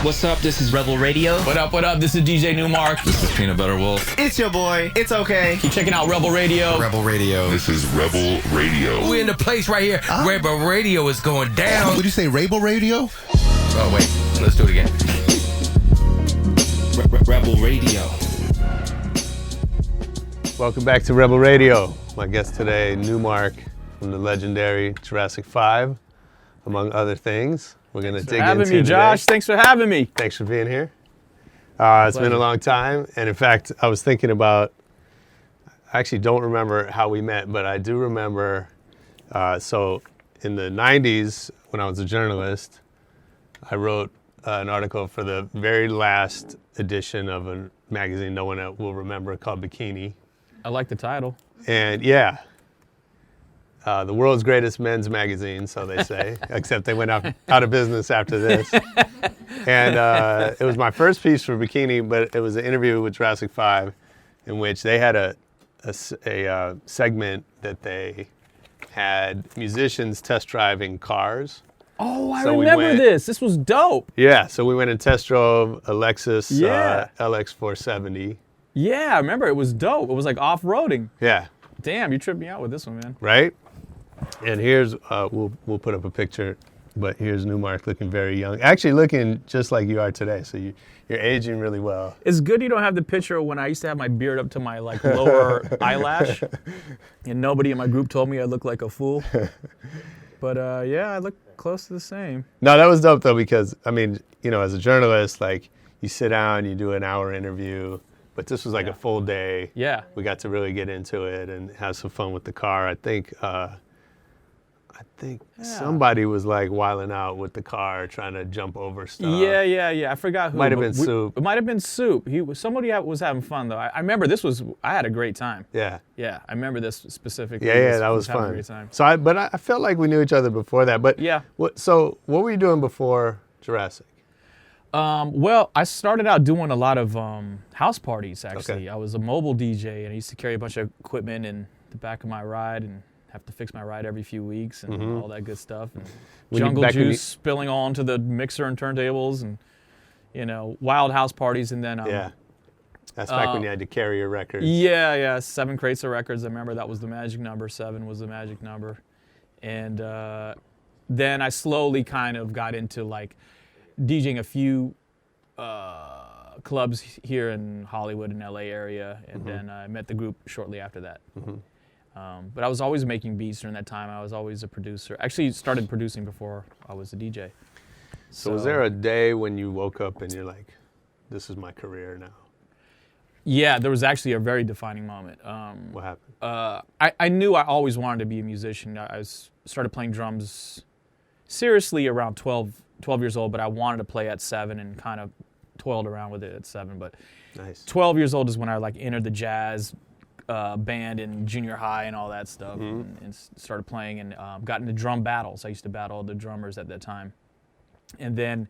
What's up? This is Rebel Radio. What up, what up? This is DJ Newmark. This is Peanut Butter Wolf. It's your boy. It's okay. Keep checking out Rebel Radio. Rebel Radio. This is Rebel Radio. We're in the place right here. Rebel Radio is going down. Would you say Rebel Radio? Oh, wait. Let's do it again. Rebel Radio. Welcome back to Rebel Radio. My guest today, Newmark from the legendary Jurassic 5, among other things. We're going to dig into having me, Josh. Today. Thanks for having me. Thanks for being here. It's been a long time. And in fact, I was thinking about, I actually don't remember how we met, but I do remember, so in the 90s, when I was a journalist, I wrote an article for the very last edition of a magazine no one will remember called Bikini. I like the title. And yeah, the world's greatest men's magazine, so they say, except they went out of business after this. And it was my first piece for Bikini, but it was an interview with Jurassic 5 in which they had a segment that they had musicians test driving cars. Oh, I remember this. This was dope. Yeah, so we went and test drove a Lexus LX470. Yeah, I remember. It was dope. It was like off-roading. Yeah. Damn, you tripped me out with this one, man. Right? And here's, we'll put up a picture, but here's Newmark looking very young. Actually looking just like you are today, so you're aging really well. It's good you don't have the picture of when I used to have my beard up to my like lower eyelash, and nobody in my group told me I looked like a fool. But yeah, I look close to the same. No, that was dope though, because I mean, you know, as a journalist, like you sit down, you do an hour interview, but this was like a full day. Yeah. We got to really get into it and have some fun with the car. I think somebody was like wilding out with the car, trying to jump over stuff. Yeah. I forgot who. Might have been Soup. It might have been Soup. Somebody was having fun though. I remember this was. I had a great time. Yeah. Yeah, I remember this specifically. Yeah, that was having fun. A great time. So I felt like we knew each other before that. But yeah. So what were you doing before Jurassic? Well, I started out doing a lot of house parties, actually. Okay. I was a mobile DJ, and I used to carry a bunch of equipment in the back of my ride and have to fix my ride every few weeks and all that good stuff. And jungle juice spilling onto the mixer and turntables and, you know, wild house parties. And then... yeah. That's back when you had to carry your records. Yeah. 7 crates of records. I remember that was the magic number. 7 was the magic number. And then I slowly kind of got into, like, DJing a few clubs here in Hollywood and LA area, and then I met the group shortly after that. But I was always making beats during that time. I was always a producer. Actually started producing before I was a DJ. So was there a day when you woke up and you're like, this is my career now? Yeah, there was actually a very defining moment. What happened? I knew I always wanted to be a musician. I started playing drums seriously around 12 years old, but I wanted to play at 7 and kind of toiled around with it at 7. But nice. 12 years old is when I like entered the jazz band in junior high and all that stuff, and started playing and got into drum battles. I used to battle the drummers at that time. And then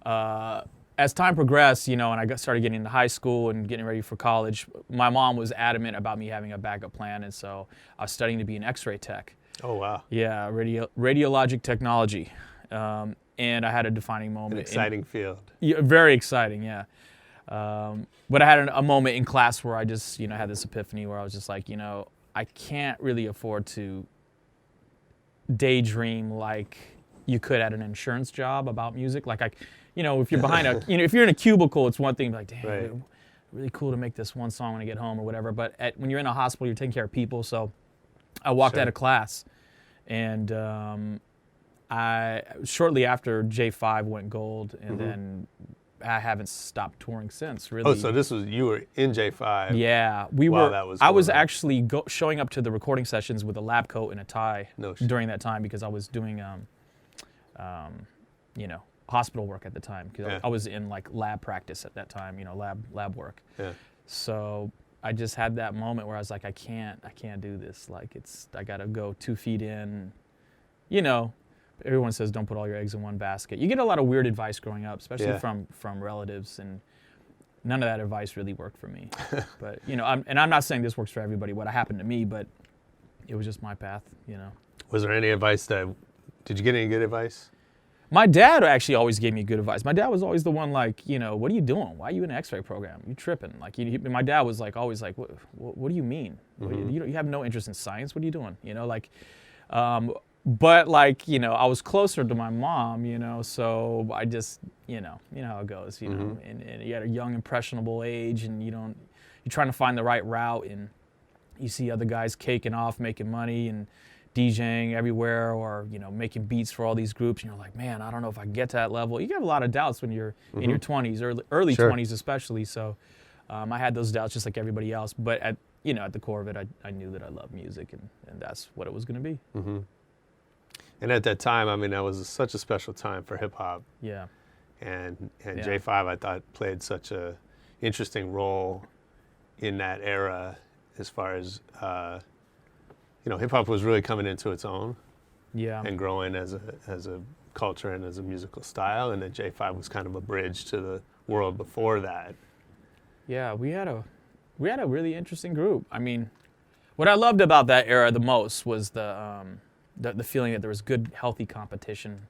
as time progressed, you know, and I started getting into high school and getting ready for college, my mom was adamant about me having a backup plan, and so I was studying to be an X-ray tech. Oh, wow. Yeah, radiologic technology. And I had a defining moment. An exciting field. Yeah, very exciting, yeah. But I had a moment in class where I just, you know, had this epiphany where I was just like, you know, I can't really afford to daydream like you could at an insurance job about music. Like, you know, if you're behind if you're in a cubicle, it's one thing, like, damn, right. Really cool to make this one song when I get home or whatever. But when you're in a hospital, you're taking care of people. So I walked out of class, and I shortly after J5 went gold, and then I haven't stopped touring since. Really. Oh, so you were in J5. Yeah, I was actually showing up to the recording sessions with a lab coat and a tie during that time because I was doing, you know, hospital work at the time because I was in like lab practice at that time. You know, lab work. Yeah. So I just had that moment where I was like, I can't do this. Like I gotta go 2 feet in. You know. Everyone says don't put all your eggs in one basket. You get a lot of weird advice growing up, especially from relatives, and none of that advice really worked for me. But you know, I'm not saying this works for everybody. What happened to me, but it was just my path. You know. Was there any advice did you get any good advice? My dad actually always gave me good advice. My dad was always the one like, you know, what are you doing? Why are you in an X-ray program? You tripping? Like, my dad was like always like, what do you mean? You have no interest in science. What are you doing? You know, like, but like, you know, I was closer to my mom, you know, so I just, you know how it goes, you know, and you at a young, impressionable age, and you're trying to find the right route, and you see other guys caking off, making money, and DJing everywhere, or, you know, making beats for all these groups, and you're like, man, I don't know if I can get to that level. You have a lot of doubts when you're in your 20s, early Sure. 20s especially. So I had those doubts just like everybody else. But at the core of it, I knew that I loved music, and that's what it was going to be. Mm-hmm. And at that time, I mean, that was such a special time for hip hop. Yeah. And J5, I thought, played such a interesting role in that era, as far as you know, hip hop was really coming into its own, and growing as a culture and as a musical style, and then J5 was kind of a bridge to the world before that. Yeah, we had a really interesting group. I mean, what I loved about that era the most was the feeling that there was good, healthy competition,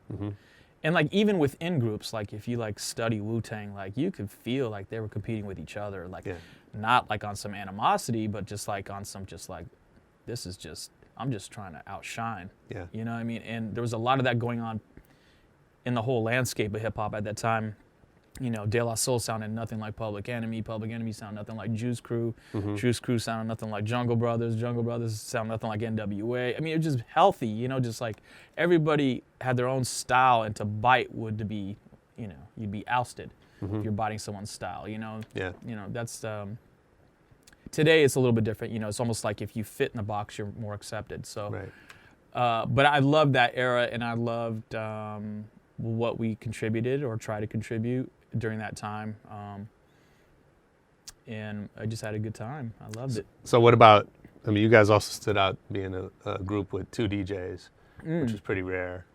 and like even within groups, like if you like study Wu-Tang, like you could feel like they were competing with each other, like not like on some animosity, but just like on some I'm just trying to outshine. Yeah. You know what I mean? And there was a lot of that going on in the whole landscape of hip hop at that time. You know, De La Soul sounded nothing like Public Enemy. Public Enemy sounded nothing like Juice Crew. Juice Crew sounded nothing like Jungle Brothers. Jungle Brothers sounded nothing like NWA. I mean, it was just healthy, you know, just like everybody had their own style, and to bite would to be, you know, you'd be ousted if you're biting someone's style, you know? Yeah. You know, that's... Today it's a little bit different, you know. It's almost like if you fit in the box, you're more accepted. So, but I loved that era, and I loved what we contributed or tried to contribute during that time, and I just had a good time. I loved it. So what about? I mean, you guys also stood out being a group with 2 DJs, which is pretty rare.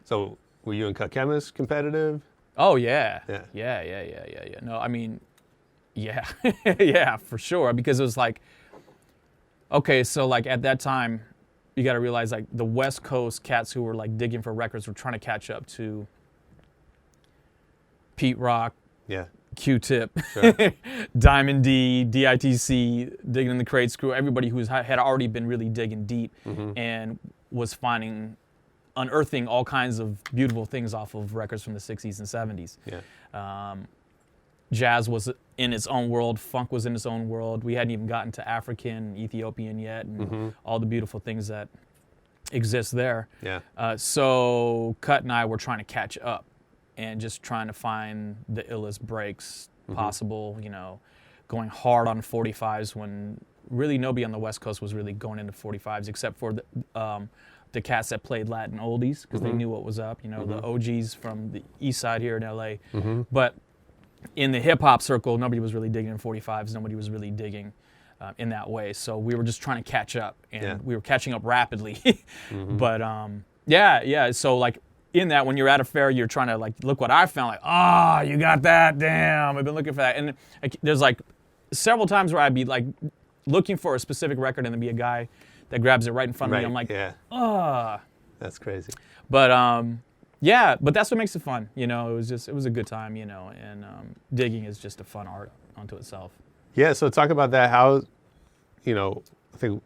So were you and Cut Chemist competitive? Oh yeah. Yeah. No, I mean. Yeah, yeah, for sure. Because it was like, okay, so like at that time, you got to realize like the West Coast cats who were like digging for records were trying to catch up to Pete Rock, Q-Tip, Diamond D, DITC, Digging in the Crates crew, everybody who had already been really digging deep and was unearthing all kinds of beautiful things off of records from the 60s and 70s. Yeah. Jazz was in its own world, funk was in its own world. We hadn't even gotten to African, Ethiopian yet, and all the beautiful things that exist there. Yeah. So Cut and I were trying to catch up, and just trying to find the illest breaks possible, you know, going hard on 45s when really nobody on the West Coast was really going into 45s except for the cats that played Latin oldies, because they knew what was up, you know, the OGs from the east side here in LA. But in the hip-hop circle, nobody was really digging in 45s. Nobody was really digging in that way. So we were just trying to catch up, and we were catching up rapidly. But, yeah. So, like, in that, when you're at a fair, you're trying to, like, look what I found. Like, you got that? Damn, I've been looking for that. And there's, like, several times where I'd be, like, looking for a specific record, and there'd be a guy that grabs it right in front of me. I'm like, That's crazy. But, yeah, but that's what makes it fun, you know. It was a good time, you know, and digging is just a fun art unto itself. Yeah, so talk about that. How, you know, I think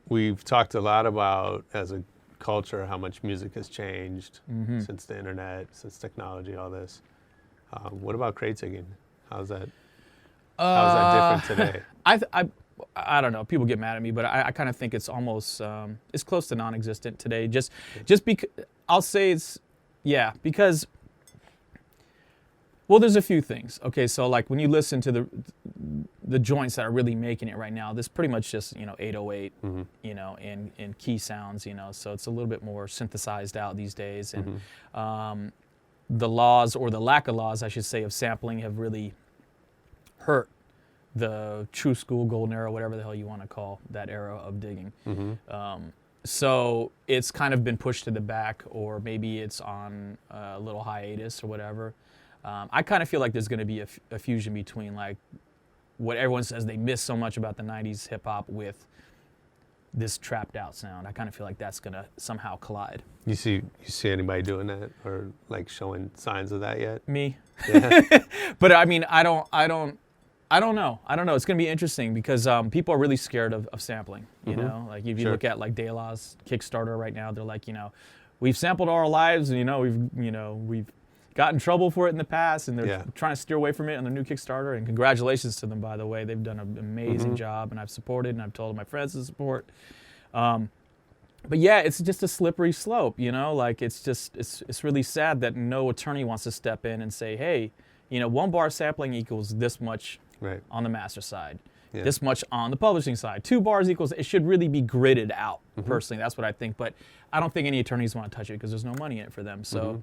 we've talked a lot about, as a culture, how much music has changed since the internet, since technology, all this. What about crate digging? How's that different today? I don't know. People get mad at me, but I kind of think it's almost it's close to non-existent today. Just because I'll say it's because there's a few things. Okay, so like when you listen to the joints that are really making it right now, this pretty much just 808, you know, and key sounds, you know. So it's a little bit more synthesized out these days, and the laws, or the lack of laws, I should say, of sampling have really hurt the true school golden era, whatever the hell you want to call that era of digging. So it's kind of been pushed to the back, or maybe it's on a little hiatus or whatever. I kind of feel like there's going to be a fusion between like what everyone says they miss so much about the 90s hip hop with this trapped out sound. I kind of feel like that's gonna somehow collide. You see anybody doing that or like showing signs of that yet? Me. Yeah. But I mean, I don't know. It's gonna be interesting because people are really scared of sampling. You know, like if you look at like De La's Kickstarter right now, they're like, we've sampled all our lives, and we've got in trouble for it in the past, and they're trying to steer away from it on their new Kickstarter. And congratulations to them, by the way. They've done an amazing job, and I've supported, and I've told my friends to support. But yeah, it's just a slippery slope, like it's really sad that no attorney wants to step in and say, hey, 1 bar sampling equals this much on the master side, this much on the publishing side. 2 bars equals, it should really be gridded out, personally. That's what I think. But I don't think any attorneys want to touch it because there's no money in it for them. So,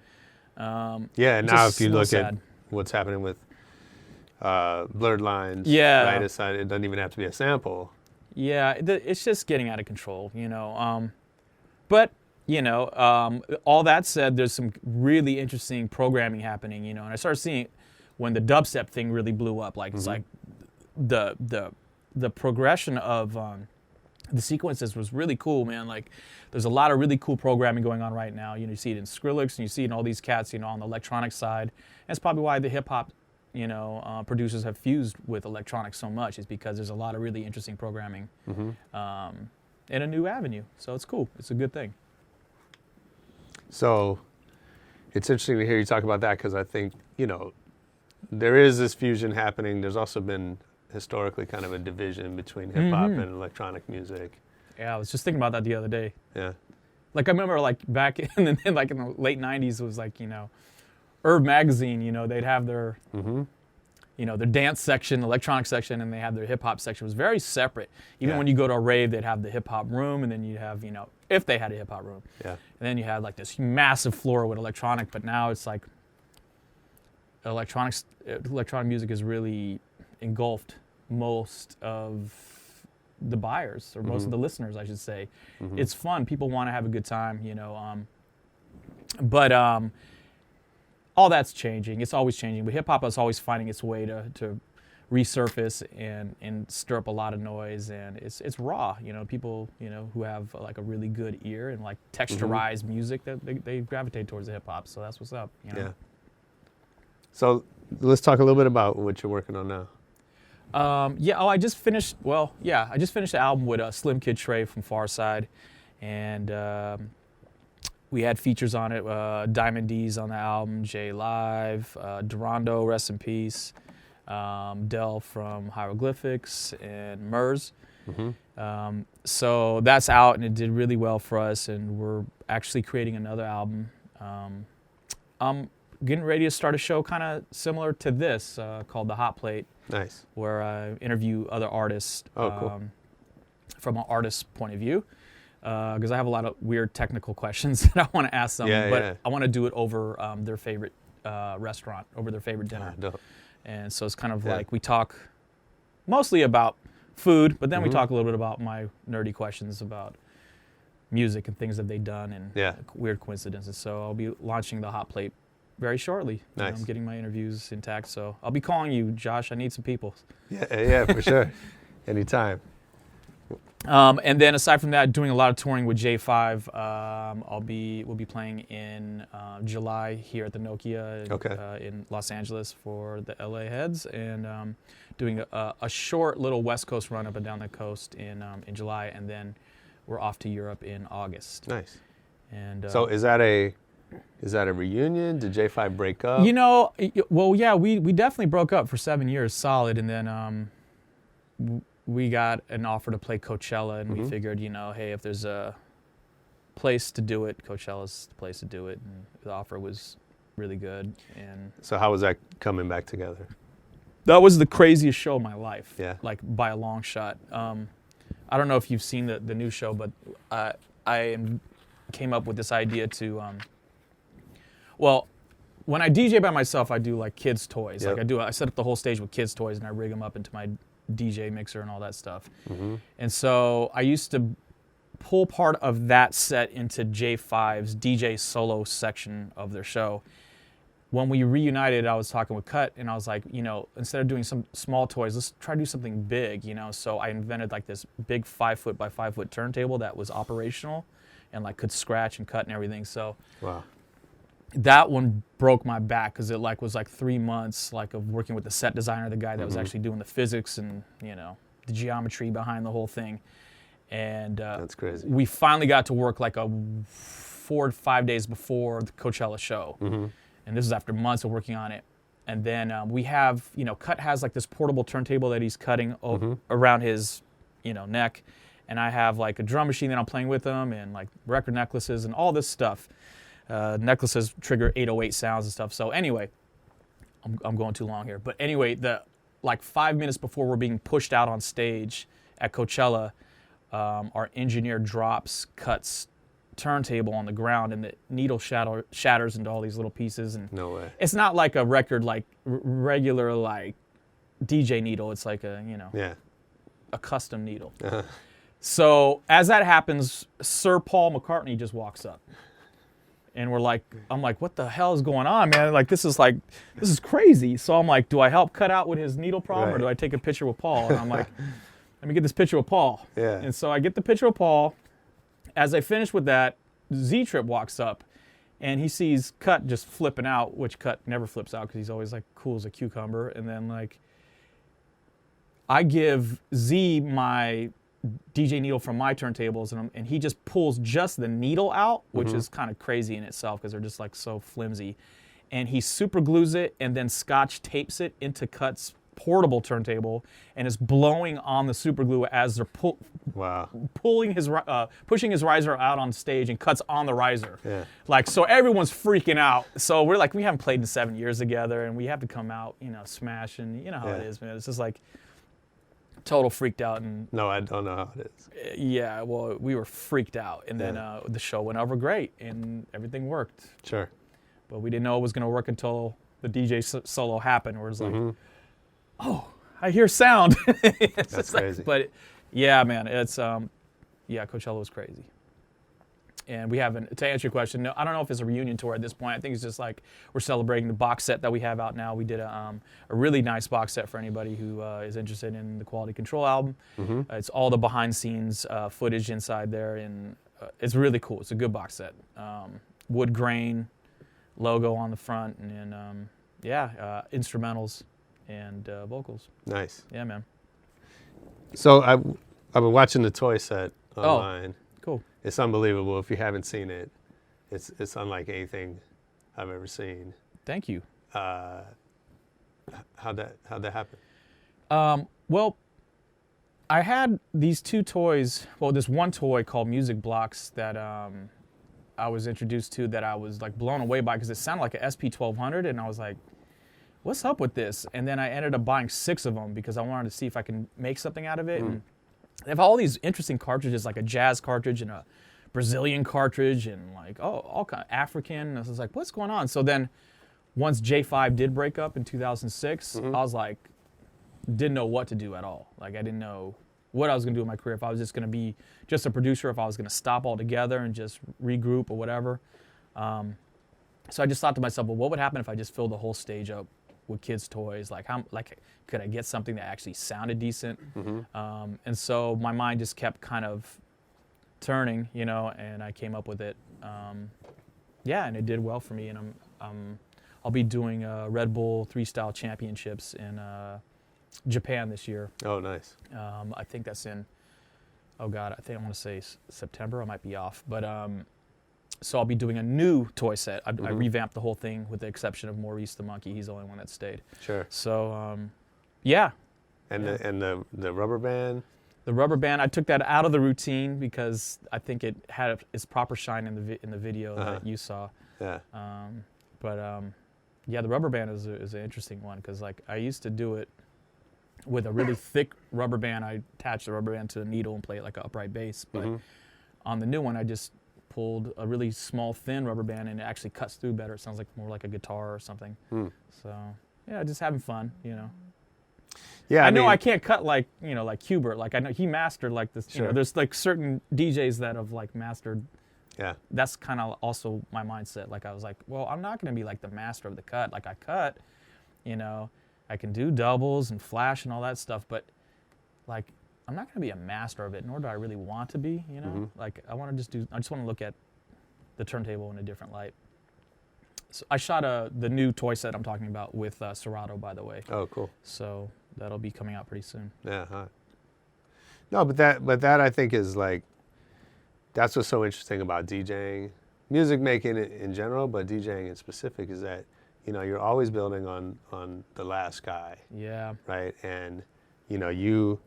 now if you look at what's happening with blurred lines, right aside, it doesn't even have to be a sample. Yeah, it's just getting out of control, But, all that said, there's some really interesting programming happening, and I started seeing it when the dubstep thing really blew up. Like, it's like the progression of the sequences was really cool, man. Like, there's a lot of really cool programming going on right now. You see it in Skrillex, and you see it in all these cats, on the electronic side. And it's probably why the hip-hop, producers have fused with electronics so much, is because there's a lot of really interesting programming. In a new avenue. So it's cool. It's a good thing. So it's interesting to hear you talk about that because I think, there is this fusion happening. There's also been historically kind of a division between hip-hop and electronic music. Yeah, I was just thinking about that the other day. Yeah. Like I remember like back in the late 90s, it was like, Herb Magazine, they'd have their their dance section, electronic section, and they had their hip-hop section. It was very separate. Even when you go to a rave, they'd have the hip-hop room, and then you'd have, if they had a hip-hop room. Yeah. And then you had, like, this massive floor with electronic, but now it's like electronic music has really engulfed most of the buyers, or most of the listeners, I should say. It's fun. People want to have a good time, but all that's changing. It's always changing. But hip-hop is always finding its way to resurface and stir up a lot of noise. And it's raw. People, who have like a really good ear and like texturized music, that they gravitate towards the hip-hop. So that's what's up. Yeah. So let's talk a little bit about what you're working on now. I just finished the album with Slim Kid Tre from Pharcyde. And we had features on it, Diamond D's on the album, J Live, Durando, rest in peace, Del from Hieroglyphics, and Murs. So that's out, and it did really well for us, and we're actually creating another album. I'm getting ready to start a show kind of similar to this called The Hot Plate. Nice. Where I interview other artists from an artist's point of view. Because I have a lot of weird technical questions that I want to ask them, but I want to do it over their favorite restaurant, over their favorite dinner. And so it's kind of like we talk mostly about food, but then we talk a little bit about my nerdy questions about music and things that they've done and weird coincidences. So I'll be launching the Hot Plate very shortly. Nice. I'm getting my interviews intact, so I'll be calling you, Josh. I need some people. Yeah, for sure. Anytime. And then aside from that, doing a lot of touring with J5. We'll be playing in July here at the Nokia in Los Angeles for the LA Heads, and doing a short little West Coast run up and down the coast in July, and then we're off to Europe in August. Nice. And so is that a reunion? Did J5 break up? We definitely broke up for 7 years solid, and then we got an offer to play Coachella, and we figured, hey, if there's a place to do it, Coachella's the place to do it. And the offer was really good. And so how was that coming back together? That was the craziest show of my life, like by a long shot. I don't know if you've seen the new show, but I came up with this idea to, when I DJ by myself, I do like kids' toys. Like I set up the whole stage with kids' toys, and I rig them up into my DJ mixer and all that stuff. And so I used to pull part of that set into J5's DJ solo section of their show. when we reunited, I was talking with Cut, and I was like, instead of doing some small toys, let's try to do something big, So I invented like this big 5 foot by 5 foot turntable that was operational, and like could scratch and cut and everything. So wow. That one broke my back because it was 3 months of working with the set designer, the guy that was actually doing the physics and the geometry behind the whole thing. And that's crazy. We finally got to work 4 to 5 days before the Coachella show, and this is after months of working on it. And then we have Cut has this portable turntable that he's cutting around his neck, and I have a drum machine that I'm playing with him, and record necklaces and all this stuff. Necklaces trigger 808 sounds and stuff. So anyway, I'm going too long here. But anyway, 5 minutes before we're being pushed out on stage at Coachella, our engineer drops Cut's turntable on the ground, and the needle shatters into all these little pieces. And no way. It's not like a record, regular DJ needle. It's like a custom needle. Uh-huh. So as that happens, Sir Paul McCartney just walks up. And I'm like, what the hell is going on, man? This is crazy. So I'm like, do I help Cut out with his needle problem, or do I take a picture with Paul? And I'm like, let me get this picture with Paul. Yeah. And so I get the picture with Paul. As I finish with that, Z-Trip walks up, and he sees Cut just flipping out, which Cut never flips out because he's always cool as a cucumber. And then I give Z my DJ needle from my turntables, and he just pulls just the needle out, which is kind of crazy in itself because they're just so flimsy. And he super glues it and then scotch tapes it into Cut's portable turntable, and is blowing on the super glue as they're pushing his riser out on stage, and Cut's on the riser. Yeah. So everyone's freaking out. So we're we haven't played in 7 years together, and we have to come out, smash, and how it is, man. It's just total freaked out. And no, I don't know how it is. Yeah, well, we were freaked out, and then the show went over great, and everything worked. Sure. But we didn't know it was going to work until the DJ solo happened, where it's oh, I hear sound. That's crazy. But yeah, man, it's Coachella was crazy. And we haven't, to answer your question, no, I don't know if it's a reunion tour at this point. I think it's just we're celebrating the box set that we have out now. We did a really nice box set for anybody who is interested in the Quality Control album. It's all the behind scenes footage inside there, and it's really cool. It's a good box set. Wood grain logo on the front, and instrumentals and vocals. Nice. Yeah, man. So I've been watching the toy set online. Cool. It's unbelievable. If you haven't seen it, it's unlike anything I've ever seen. Thank you. How'd that happen? Well, I had these two toys. Well, this one toy called Music Blocks that I was introduced to, that I was blown away by because it sounded like an SP1200, and I was like, what's up with this? And then I ended up buying 6 of them because I wanted to see if I can make something out of it. And they have all these interesting cartridges, like a jazz cartridge and a Brazilian cartridge, and all kind of African. And I was like, what's going on? So then once J5 did break up in 2006, I was didn't know what to do at all. I didn't know what I was going to do in my career, if I was just going to be just a producer, if I was going to stop altogether and just regroup or whatever. So I just thought to myself, well, what would happen if I just filled the whole stage up with kids' toys? Could I get something that actually sounded decent? And so my mind just kept kind of turning, and I came up with it. And it did well for me. And I'll be doing Red Bull 3-style championships in Japan this year. Oh, nice. I think that's in, I want to say September. I might be off, but so I'll be doing a new toy set. I revamped the whole thing with the exception of Maurice the monkey. He's the only one that stayed. Sure. So, And the rubber band? The rubber band, I took that out of the routine because I think it had its proper shine in the video that you saw. Yeah. The rubber band is an interesting one because I used to do it with a really thick rubber band. I attached the rubber band to a needle and play it like an upright bass. But on the new one, I just pulled a really small, thin rubber band, and it actually cuts through better. It sounds more like a guitar or something. So, just having fun, Yeah, I know I can't cut like Hubert. I know he mastered this. Sure. There's certain DJs that have mastered Yeah. That's kind of also my mindset. Like I was like, well, I'm not going to be like the master of the cut. Like I cut, you know, I can do doubles and flash and all that stuff, but like I'm not going to be a master of it, nor do I really want to be, you know? Like I want to I just want to look at the turntable in a different light. So I shot the new toy set I'm talking about with Serato, by the way. Oh, cool. So that'll be coming out pretty soon. Yeah. Huh. No, but that I think is like, that's what's so interesting about DJing, music making in general, but DJing in specific is that, you know, you're always building on the last guy. Yeah. Right. And, you know, you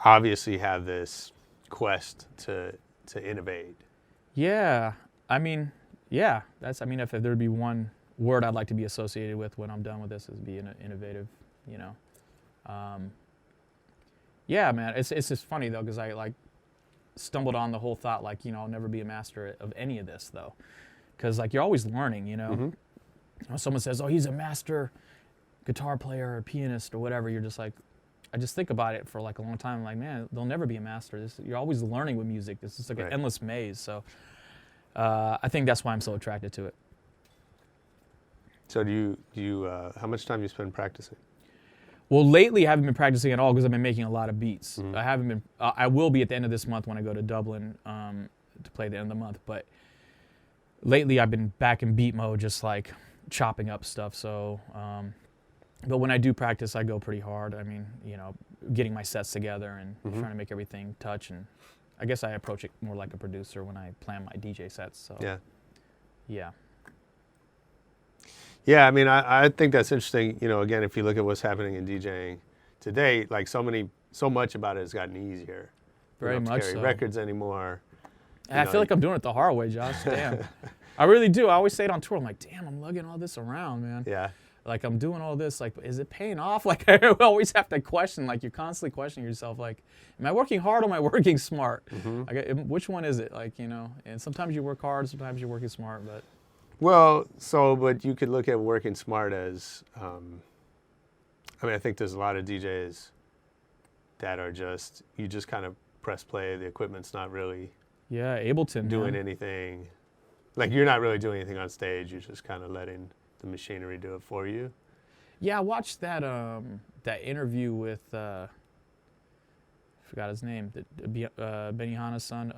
obviously have this quest to innovate. Yeah. I mean, yeah. If there'd be one word I'd like to be associated with when I'm done with this, is be innovative, you know. Yeah, man. It's just funny though, because I like stumbled on the whole thought, like, you know, I'll never be a master of any of this though, because like you're always learning, you know. When someone says, oh, he's a master guitar player or pianist or whatever, you're just like, I just think about it for like a long time. I'm like, man, they'll never be a master. You're always learning with music. This is like an endless maze. So I think that's why I'm so attracted to it. So do you how much time do you spend practicing? Well, lately I haven't been practicing at all because I've been making a lot of beats. I haven't been. I will be at the end of this month when I go to Dublin to play the end of the month. But lately I've been back in beat mode, just like chopping up stuff. So, but when I do practice, I go pretty hard. I mean, you know, getting my sets together and trying to make everything touch. And I guess I approach it more like a producer when I plan my DJ sets. So yeah. Yeah, I mean, I think that's interesting. You know, again, if you look at what's happening in DJing today, like so much about it has gotten easier. Very you don't have much to carry so. records anymore. And I feel like I'm doing it the hard way, Josh. Damn. I really do. I always say it on tour. I'm like, damn, I'm lugging all this around, man. Yeah. Like, I'm doing all this. Like, is it paying off? Like, I always have to question. Like, you're constantly questioning yourself. Like, am I working hard or am I working smart? Which one is it? Like, you know, and sometimes you work hard, sometimes you're working smart, but... Well, but you could look at working smart as, I mean, I think there's a lot of DJs that are you just kind of press play. The equipment's not really Ableton doing anything. Like, you're not really doing anything on stage. You're just kind of letting the machinery do it for you. Yeah, I watched that interview with, I forgot his name, Benihana's son,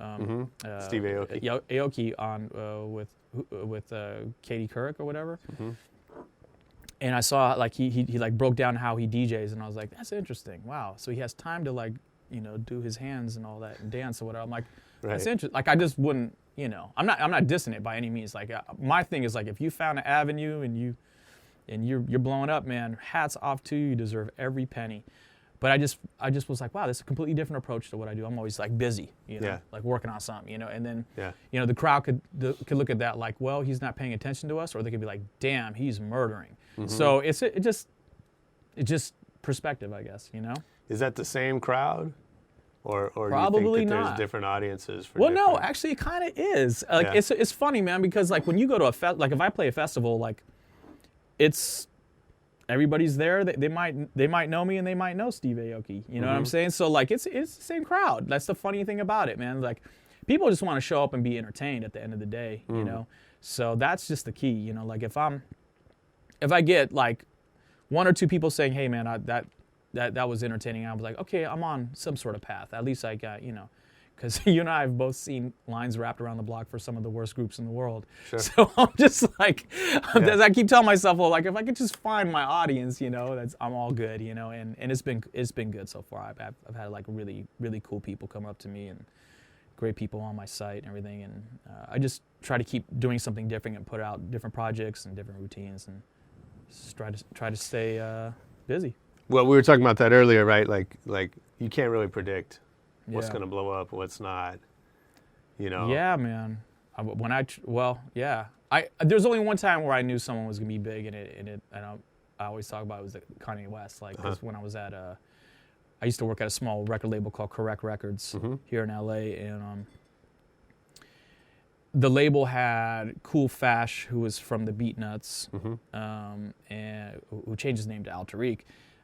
Steve Aoki. Aoki on with Katie Couric or whatever. And I saw like he like broke down how he DJs, and I was like, that's interesting. Wow. So he has time to like, you know, do his hands and all that and dance or whatever. I'm like, that's interesting. Like, I just wouldn't, you know, I'm not dissing it by any means. Like, my thing is like, if you found an avenue and you're blowing up, man, hats off to you. You deserve every penny. But I just was like, wow, this is a completely different approach to what I do. I'm always like busy, you know, like working on something, you know. And then, you know, the crowd could look at that like, well, he's not paying attention to us, or they could be like, damn, he's murdering. So it just perspective, I guess, you know. Is that the same crowd, or Probably do you think that not. there's different audiences for? Well, no, actually, it kind of is. Like, it's funny, man, because like when you go to like if I play a festival, like it's. Everybody's there. They might know me and they might know Steve Aoki. You know what I'm saying? So like it's the same crowd. That's the funny thing about it, man. Like people just want to show up and be entertained at the end of the day. You know, so that's just the key. You know, like if I get like one or two people saying, "Hey, man, that was entertaining," I was like, okay, I'm on some sort of path. At least I got, you know. Because you and I have both seen lines wrapped around the block for some of the worst groups in the world. Sure. So I'm just like, as I keep telling myself, well, like if I could just find my audience, you know, I'm all good, you know. And it's been good so far. I've had like really, really cool people come up to me and great people on my site and everything. And I just try to keep doing something different and put out different projects and different routines and just try to stay busy. Well, we were talking about that earlier, right? Like you can't really predict what's going to blow up, what's not, you know? Yeah, man. There's only one time where I knew someone was going to be big, and I always talk about it was Kanye West. Like, 'cause when I was at, I used to work at a small record label called Correct Records here in LA, and the label had Cool Fash, who was from the Beatnuts, and who changed his name to Al Tariq,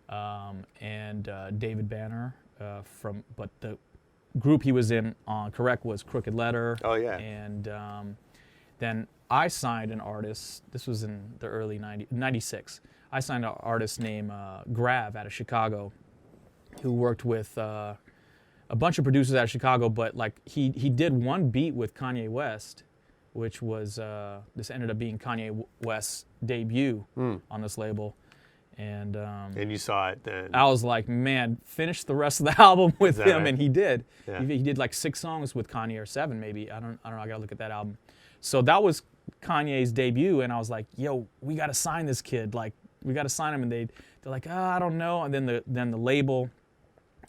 and David Banner group he was in on Correct was Crooked Letter. Oh, yeah. And then I signed an artist. This was in the early 96. I signed an artist named Grav out of Chicago, who worked with a bunch of producers out of Chicago. But like he did one beat with Kanye West, which was this ended up being Kanye West's debut on this label. And you saw it then. I was like, man, finish the rest of the album with him, right? and he did. Yeah. He did like 6 songs with Kanye, or 7 maybe. I don't know. I gotta look at that album. So that was Kanye's debut, and I was like, yo, we gotta sign this kid. Like, we gotta sign him. And they're like, I don't know. And then the label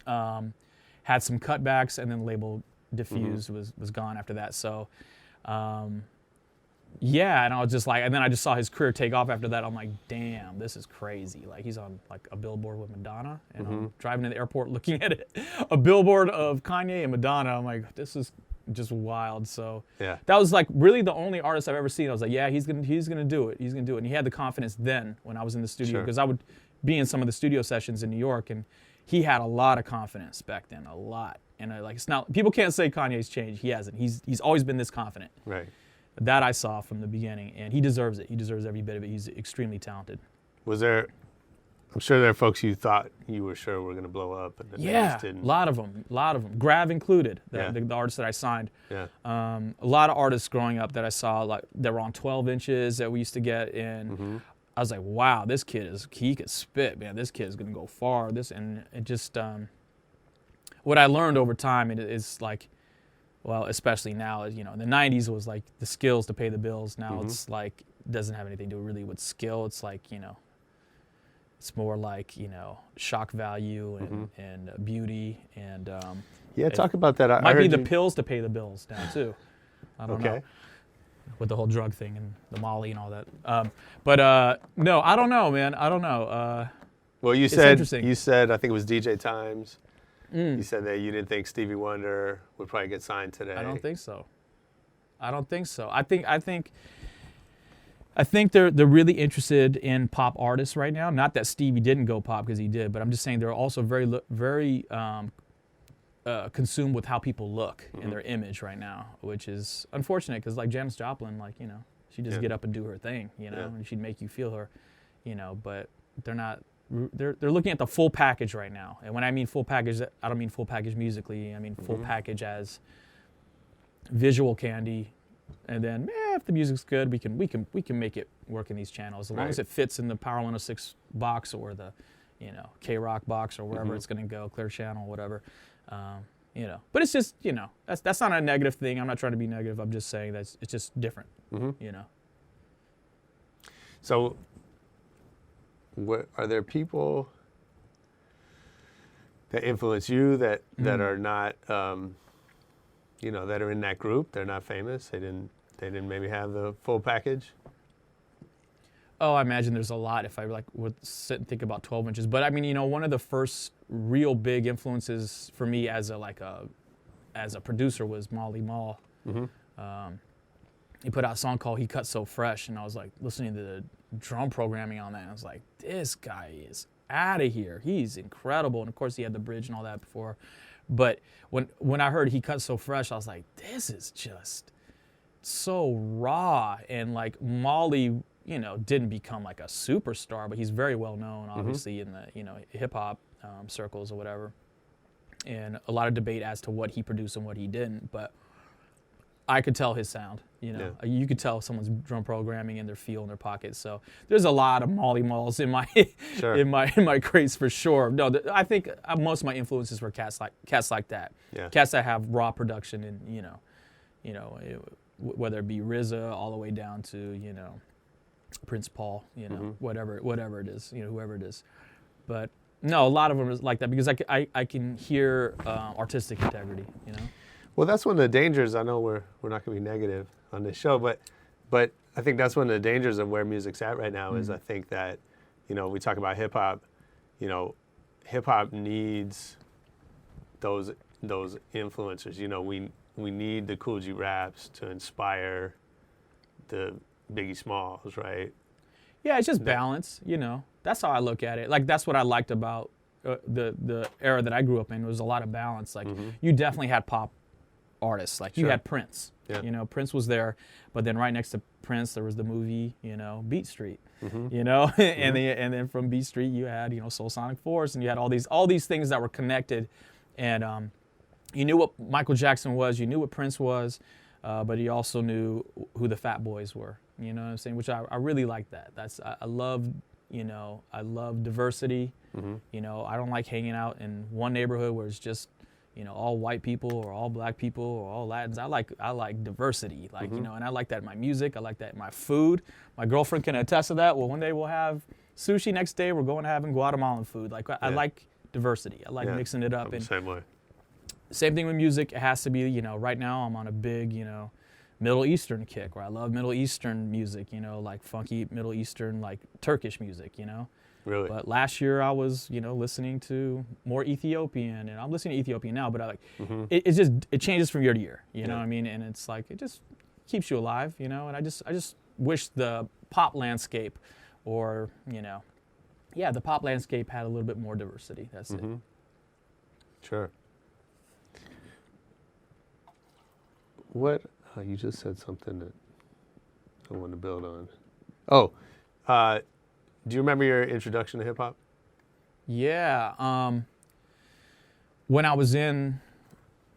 had some cutbacks, and then the label diffused, was gone after that. So. Yeah, and I was just like, and then I just saw his career take off after that. I'm like, damn, this is crazy. Like, he's on like a billboard with Madonna, and I'm driving to the airport looking at it, a billboard of Kanye and Madonna. I'm like, this is just wild. So Yeah. that was like really the only artist I've ever seen. I was like, yeah, he's gonna do it. He's gonna do it. And he had the confidence then when I was in the studio, because I would be in some of the studio sessions in New York, and he had a lot of confidence back then, a lot. And like, it's not, people can't say Kanye's changed. He hasn't. He's always been this confident. Right. That I saw from the beginning, and he deserves it. He deserves every bit of it. He's extremely talented. Was there? I'm sure there are folks you thought you were sure were going to blow up, and then they just didn't. A lot of them. Grav included, the artists that I signed. Yeah. A lot of artists growing up that I saw, like, that were on 12 inches that we used to get in. I was like, wow, this kid he could spit, man. This kid is going to go far. And it just, what I learned over time is like, well, especially now, in the 90s it was like the skills to pay the bills. Now it's like, doesn't have anything to do really with skill. It's like, it's more like, shock value and beauty. And talk about that. Might be the pills to pay the bills now too. I don't know. With the whole drug thing and the Molly and all that. No, I don't know, man. I don't know. Well, you said I think it was DJ Times. You said that you didn't think Stevie Wonder would probably get signed today. I don't think so. I think they're really interested in pop artists right now. Not that Stevie didn't go pop, because he did, but I'm just saying they're also very consumed with how people look and their image right now, which is unfortunate, because like Janis Joplin, like, she'd just get up and do her thing, and she'd make you feel her, but they're not. They're looking at the full package right now. And when I mean full package, I don't mean full package musically. I mean full package as visual candy. And then, if the music's good, we can make it work in these channels, as long as it fits in the Power 106 box, or the, K-Rock box, or wherever it's going to go, Clear Channel, whatever. But it's just, that's not a negative thing. I'm not trying to be negative. I'm just saying that it's just different. So, are there people that influence you that are not, that are in that group? They're not famous. They didn't maybe have the full package. Oh, I imagine there's a lot if I would sit and think about 12 inches. But I mean, one of the first real big influences for me as a producer was Molly Mall. He put out a song called "He Cut So Fresh," and I was like listening to the drum programming on that, and I was like, this guy is out of here. He's incredible. And of course he had the bridge and all that before. But when I heard "He Cut So Fresh," I was like, this is just so raw. And like Molly, didn't become like a superstar, but he's very well known, obviously, in the, hip hop circles or whatever. And a lot of debate as to what he produced and what he didn't, but I could tell his sound, You could tell someone's drum programming in their feel in their pocket. So there's a lot of Molly Malls in my in my crates for sure. No, I think most of my influences were cats like that. Yeah. Cats that have raw production, and whether it be RZA all the way down to Prince Paul, whatever it is, whoever it is. But no, a lot of them is like that, because I can hear artistic integrity, Well, that's one of the dangers. I know we're not going to be negative on this show, but I think that's one of the dangers of where music's at right now. Is I think that, we talk about hip hop. Hip hop needs those influencers. We need the Cool G Raps to inspire the Biggie Smalls, right? Yeah, it's just balance. That's how I look at it. Like, that's what I liked about the era that I grew up in was a lot of balance. Like you definitely had pop artists. Like you had Prince. Yeah. You know, Prince was there, but then right next to Prince there was the movie, you know, Beat Street. You know, and then from Beat Street you had, you know, Soul Sonic Force, and you had all these things that were connected, and you knew what Michael Jackson was, you knew what Prince was, but you also knew who the Fat Boys were. You know what I'm saying? Which I really like that. I love, you know, I love diversity. You know, I don't like hanging out in one neighborhood where it's just, you know, all white people or all black people or all Latins. I like diversity, like, you know, and I like that in my music. I like that in my food. My girlfriend can attest to that. Well, one day we'll have sushi, next day we're going to having Guatemalan food. Like, I like diversity. I like mixing it up. I'm the and same way. same thing with music. It has to be, you know, right now I'm on a big, you know, Middle Eastern kick where I love Middle Eastern music, you know, like funky Middle Eastern, like Turkish music, you know. Really? But last year I was, you know, listening to more Ethiopian, and I'm listening to Ethiopian now, but I like, it changes from year to year, you know what I mean? And it's like, it just keeps you alive, you know? And I just wish the pop landscape or, you know, the pop landscape had a little bit more diversity. That's it. Sure. What, you just said something that I want to build on. Oh, do you remember your introduction to hip hop? Yeah. When I was in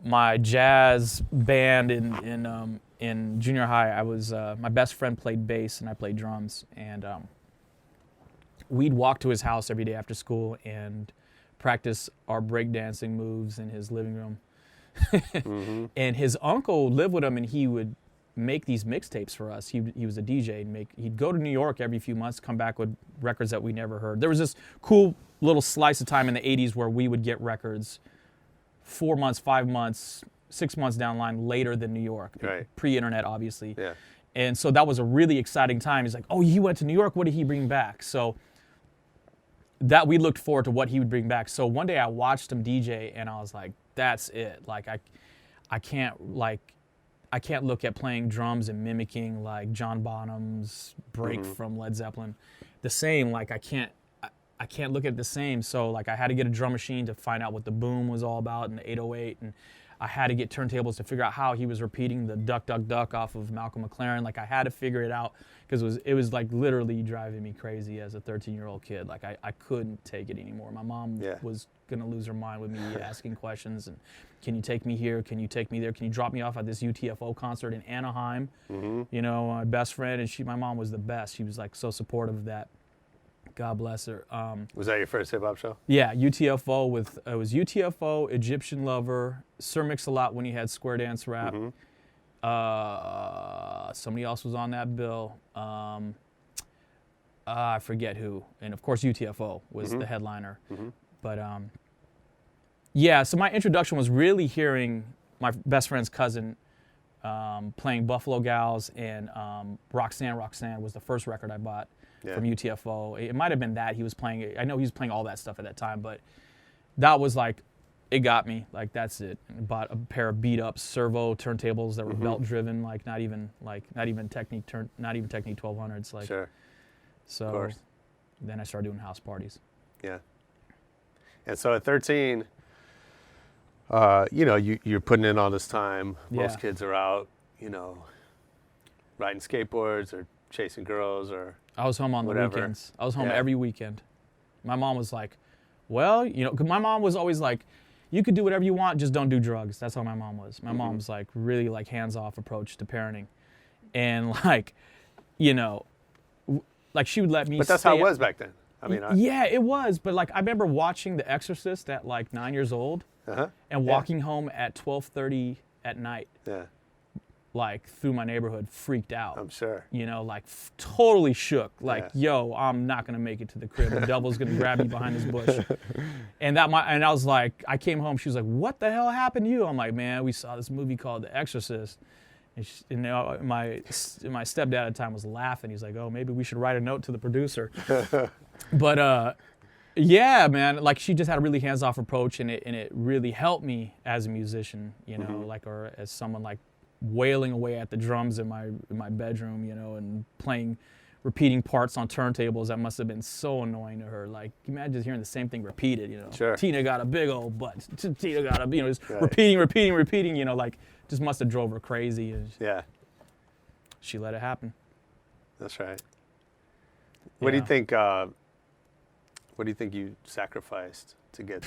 my jazz band in junior high, I was my best friend played bass and I played drums, and we'd walk to his house every day after school and practice our breakdancing moves in his living room. And his uncle lived with him, and he would make these mixtapes for us. He was a DJ, and he'd go to New York every few months, come back with records that we never heard. There was this cool little slice of time in the 80s where we would get records 4 months, 5 months, 6 months down the line later than New York. Right. Pre-internet, obviously. Yeah. And so that was a really exciting time. He's like, oh, he went to New York. What did he bring back? So that we looked forward to what he would bring back. So one day I watched him DJ, and I was like, that's it. Like, I can't look at playing drums and mimicking like John Bonham's break from Led Zeppelin the same. Like, I can't look at it the same. So like, I had to get a drum machine to find out what the boom was all about and the 808, and I had to get turntables to figure out how he was repeating the Duck Duck Duck off of Malcolm McLaren. Like, I had to figure it out because it was like literally driving me crazy as a 13-year-old kid. Like, I couldn't take it anymore. My mom was gonna lose her mind with me asking questions and, can you take me here? Can you take me there? Can you drop me off at this UTFO concert in Anaheim? You know, my best friend, and my mom was the best. She was like so supportive of that. God bless her. Was that your first hip hop show? Yeah, UTFO it was UTFO, Egyptian Lover, Sir Mix-a-Lot when he had Square Dance Rap. Somebody else was on that bill. I forget who. And of course UTFO was the headliner. But so my introduction was really hearing my best friend's cousin playing Buffalo Gals, and Roxanne was the first record I bought from UTFO. It might have been that he was playing. I know he was playing all that stuff at that time, but that was like, it got me. Like, that's it. I bought a pair of beat up servo turntables that were belt driven, like not even Technique 1200s. Like, sure. So of course. Then I started doing house parties. Yeah. And so at 13, you know, you're putting in all this time. Most kids are out, you know, riding skateboards or chasing girls or I was home on whatever. the weekends. I was home every weekend. My mom was like, well, you know, 'cause my mom was always like, you could do whatever you want, just don't do drugs. That's how my mom was. My mom was like really like hands-off approach to parenting. And like, you know, like she would let me But that's how it was back then. I mean, yeah, it was. But like, I remember watching The Exorcist at like 9 years old and walking home at 12:30 at night. Yeah. Like through my neighborhood, freaked out. I'm sure. You know, like totally shook. Like, yo, I'm not gonna make it to the crib. The devil's gonna grab me behind this bush. And I was like, I came home. She was like, "What the hell happened to you?" I'm like, "Man, we saw this movie called The Exorcist." And my stepdad at the time was laughing. He's like, "Oh, maybe we should write a note to the producer." But yeah, man, like she just had a really hands-off approach, and it really helped me as a musician. You know, like, or as someone like wailing away at the drums in my bedroom, you know, and playing repeating parts on turntables that must have been so annoying to her. Like, imagine hearing the same thing repeated, you know. Sure. Tina got a big old butt. Tina got a, just Right. repeating, you know, like, just must have drove her crazy. And Yeah, she let it happen. that's right. What do you Yeah. think? What do you think you sacrificed to get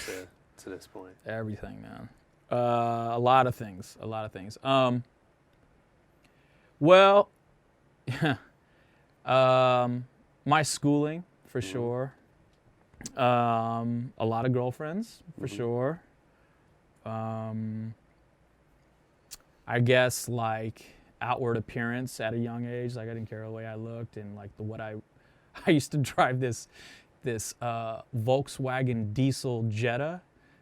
to this point? Everything, man. A lot of things. Well, my schooling, for sure. A lot of girlfriends, for sure. I guess, like, outward appearance at a young age. Like, I didn't care the way I looked, and like I used to drive this Volkswagen diesel Jetta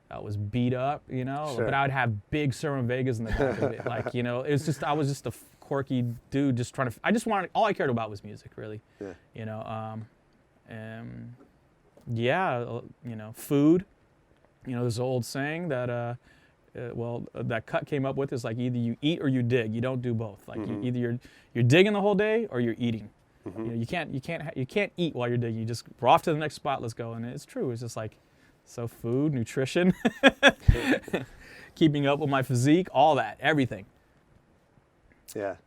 that was beat up, you know. Sure. But I would have big Cerman Vegas in the back of it, like, you know. It was just I was just a quirky dude, just trying to. I just wanted, all I cared about was music, really. Yeah. You know. And yeah, you know, food. You know, there's an old saying that that Cut came up with is like either you eat or you dig. You don't do both. Like either you're digging the whole day or you're eating. You know, you can't eat while you're digging. We're off to the next spot. Let's go. And it's true. It's just like, so food, nutrition, keeping up with my physique, all that, everything. Yeah.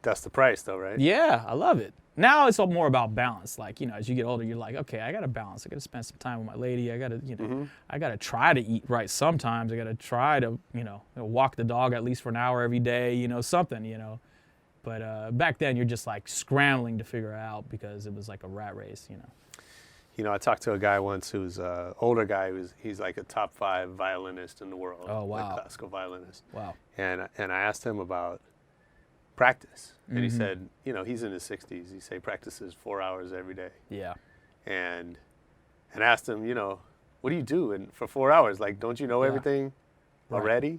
That's the price, though, right? Yeah, I love it. Now it's all more about balance. Like, you know, as you get older, you're like, okay, I got to balance. I got to spend some time with my lady. I got to, you know, I got to try to eat right sometimes. I got to try to, you know, walk the dog at least for an hour every day, you know, something, you know. But back then, you're just like scrambling to figure it out because it was like a rat race, you know. You know, I talked to a guy once who's an older guy. He's like a top 5 violinist in the world. Oh, wow. Like classical violinist. Wow. And I asked him about practice. And he said, you know, he's in his 60s. He say practices 4 hours every day. Yeah. And asked him, you know, what do you do for 4 hours? Like, don't you know everything already?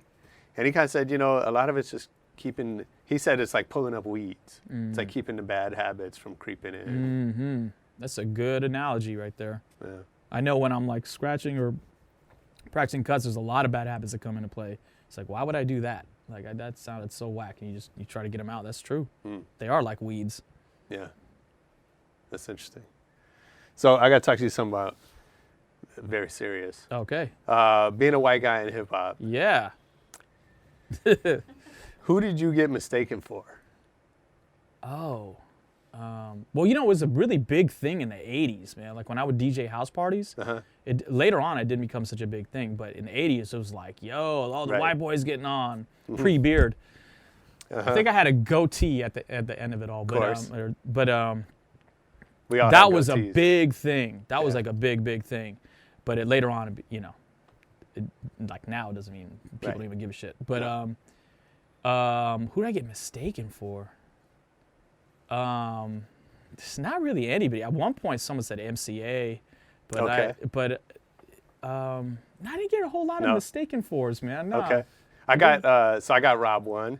And he kind of said, you know, a lot of it's just keeping, he said it's like pulling up weeds. It's like keeping the bad habits from creeping in. That's a good analogy right there. Yeah. I know when I'm like scratching or practicing cuts, there's a lot of bad habits that come into play. It's like, why would I do that? Like, that sounded so whack, and you try to get them out. That's true. They are like weeds. Yeah. That's interesting. So I got to talk to you something about very serious. Okay. Being a white guy in hip hop. Yeah. Who did you get mistaken for? Oh. Well, you know, it was a really big thing in the 80s, man. Like when I would DJ house parties, later on it didn't become such a big thing, but in the 80s it was like, yo, all the white boys getting on, pre-beard. I think I had a goatee at the end of it all, but We all that had was a goatees. big thing. That was like a big thing. But later on, you know, like now it doesn't mean people don't even give a shit. But who did I get mistaken for? It's not really anybody. At one point, someone said MCA, but I didn't get a whole lot of mistaken fors, man. No. Okay. I got Rob one.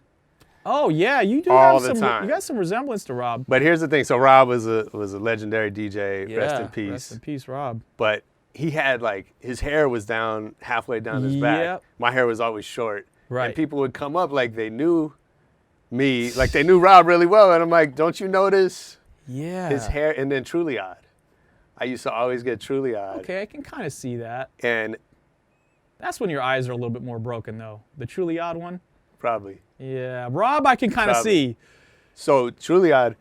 Oh yeah, you do All have the some. time. You got some resemblance to Rob. But here's the thing. So Rob was a legendary DJ. Yeah, rest in peace. Rest in peace, Rob. But he had like his hair was down halfway down his back. Yep. My hair was always short. Right. And people would come up like they knew me, like they knew Rob really well, and I'm like, don't you notice Yeah. his hair? And then Truly Odd. I used to always get Truly Odd. Okay, I can kind of see that. And That's when your eyes are a little bit more broken, though. The Truly Odd one. probably. Yeah, Rob, I can kind of see. So Truly Odd,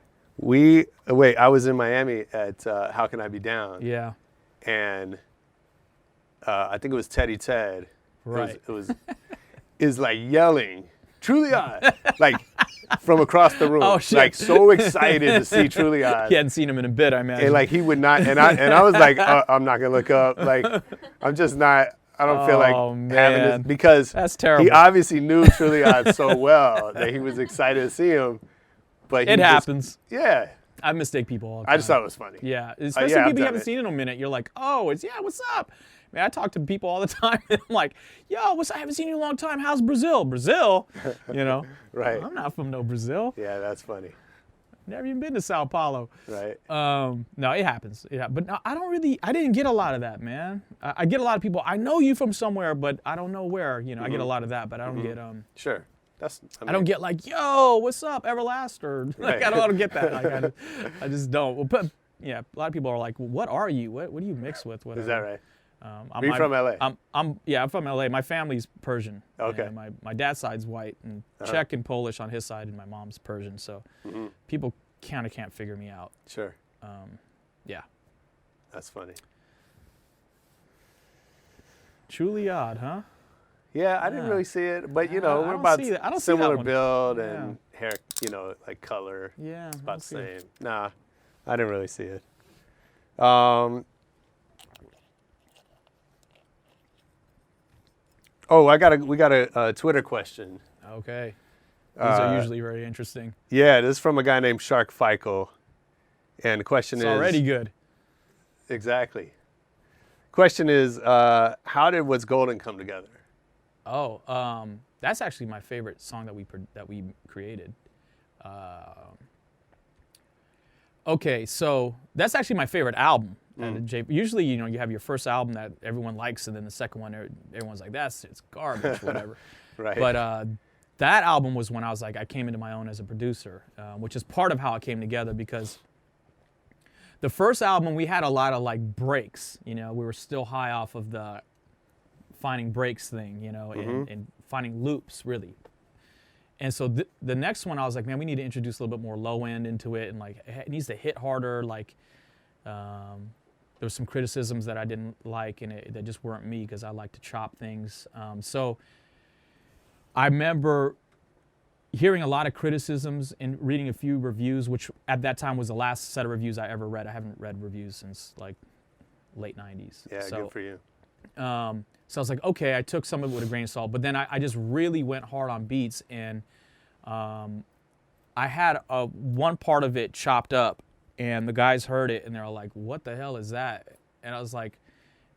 I was in Miami at How Can I Be Down? Yeah. And I think it was Teddy Ted. Right. It was is like yelling, Truly Odd, like from across the room. Oh, shit. Like so excited to see Truly Odd. He hadn't seen him in a bit, I imagine. And like he would not, and I was like, I'm not gonna look up. Like I'm just not. I don't feel like having man. this because That's terrible. He obviously knew Truly Odd so well that he was excited to see him. But it happens. Yeah. I mistake people all the time. I just thought it was funny. Yeah, especially yeah, I've people you done haven't it. seen in a minute. You're like, oh, what's up? Man, I talk to people all the time, and I'm like, yo, I haven't seen you in a long time. How's Brazil? Brazil? You know? Right. I'm not from no Brazil. Yeah, that's funny. Never even been to Sao Paulo. Right. No, it happens. But no, I didn't get a lot of that, man. I get a lot of people, I know you from somewhere, but I don't know where. You know, I get a lot of that, but I don't get, Sure. I don't get like, yo, what's up, Everlast? Like, Right. I don't get that. Like, I just don't. Well, but yeah, a lot of people are like, well, what are you? What do you mix with? Whatever. Is that right? Are you from LA? I'm from LA. My family's Persian. Okay. And my dad's side's white and Czech and Polish on his side, and my mom's Persian. So people kind of can't figure me out. Sure. Yeah. That's funny. Truly odd, huh? Yeah, I didn't really see it, but you know, I we're don't about see that. I don't see similar that one. build and hair, you know, like color. Yeah. It's I about don't the see it. same. Nah, I didn't really see it. We got a Twitter question. Okay. These are usually very interesting. Yeah, this is from a guy named Shark Fico, and the question It's is already good. exactly. Question is, how did What's Golden come together? Oh, that's actually my favorite song that we created. Okay, so that's actually my favorite album. Usually, you know, you have your first album that everyone likes, and then the second one, everyone's like, it's garbage, whatever. Right. But that album was when I was like, I came into my own as a producer, which is part of how it came together, because the first album, we had a lot of like breaks, you know, we were still high off of the finding breaks thing, you know, and finding loops, really. And so the next one, I was like, man, we need to introduce a little bit more low end into it, and like it needs to hit harder. Like there was some criticisms that I didn't like, and that just weren't me, because I like to chop things. So I remember hearing a lot of criticisms and reading a few reviews, which at that time was the last set of reviews I ever read. I haven't read reviews since like late 90s. Yeah, so, good for you. So I was like, okay, I took some of it with a grain of salt, but then I just really went hard on beats, and I had one part of it chopped up, and the guys heard it, and they were like, what the hell is that? And I was like,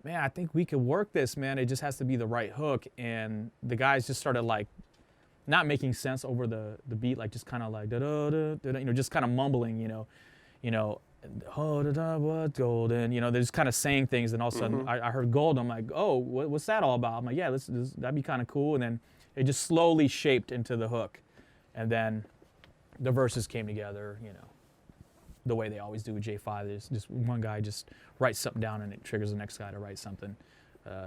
man, I think we could work this, man. It just has to be the right hook. And the guys just started like not making sense over the beat, like just kind of like da-da-da-da-da, you know, just kind of mumbling, you know, oh, da-da, what golden, you know, they're just kind of saying things, and all of a sudden I heard gold. I'm like, oh, what's that all about? I'm like, yeah, that'd be kind of cool. And then it just slowly shaped into the hook, and then the verses came together, you know, the way they always do with J5. There's just one guy just writes something down, and it triggers the next guy to write something.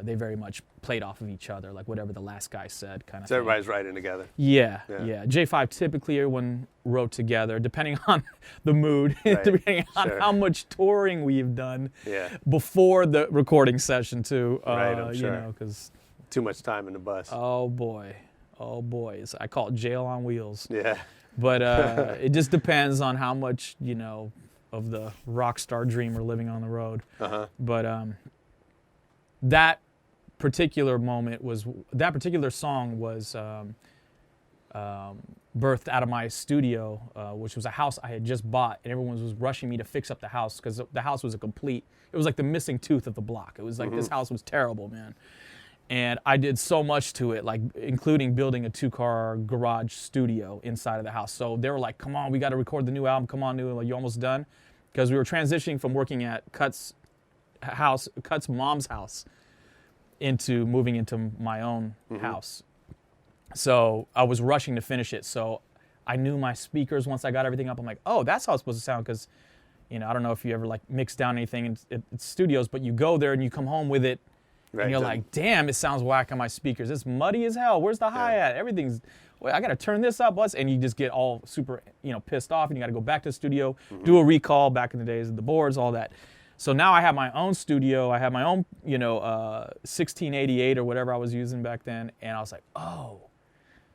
They very much played off of each other, like whatever the last guy said, kind of So thing. everybody's writing together. Yeah. Yeah. J5 typically everyone wrote together, depending on the mood, Right. depending on Sure. how much touring we've done Yeah. before the recording session too. Right, I'm You sure. know, because Too much time in the bus. oh boy, I call it jail on wheels. Yeah. But it just depends on how much, you know, of the rock star dream we're living on the road. But that particular song was birthed out of my studio, which was a house I had just bought, and everyone was rushing me to fix up the house, because the house was it was like the missing tooth of the block. It was like this house was terrible, man. And I did so much to it, like including building a 2-car garage studio inside of the house. So they were like, come on, we got to record the new album. Come on, like, you almost done? Because we were transitioning from working at Cut's mom's house into moving into my own house. So I was rushing to finish it. So I knew my speakers once I got everything up. I'm like, oh, that's how it's supposed to sound. Because, you know, I don't know if you ever like mix down anything in studios, but you go there and you come home with it. Right. And you're like, damn, it sounds whack on my speakers. It's muddy as hell. Where's the hi-hat? Everything's, well, I got to turn this up. And you just get all super, you know, pissed off, and you got to go back to the studio, do a recall back in the days of the boards, all that. So now I have my own studio. I have my own, you know, 1688 or whatever I was using back then. And I was like, oh,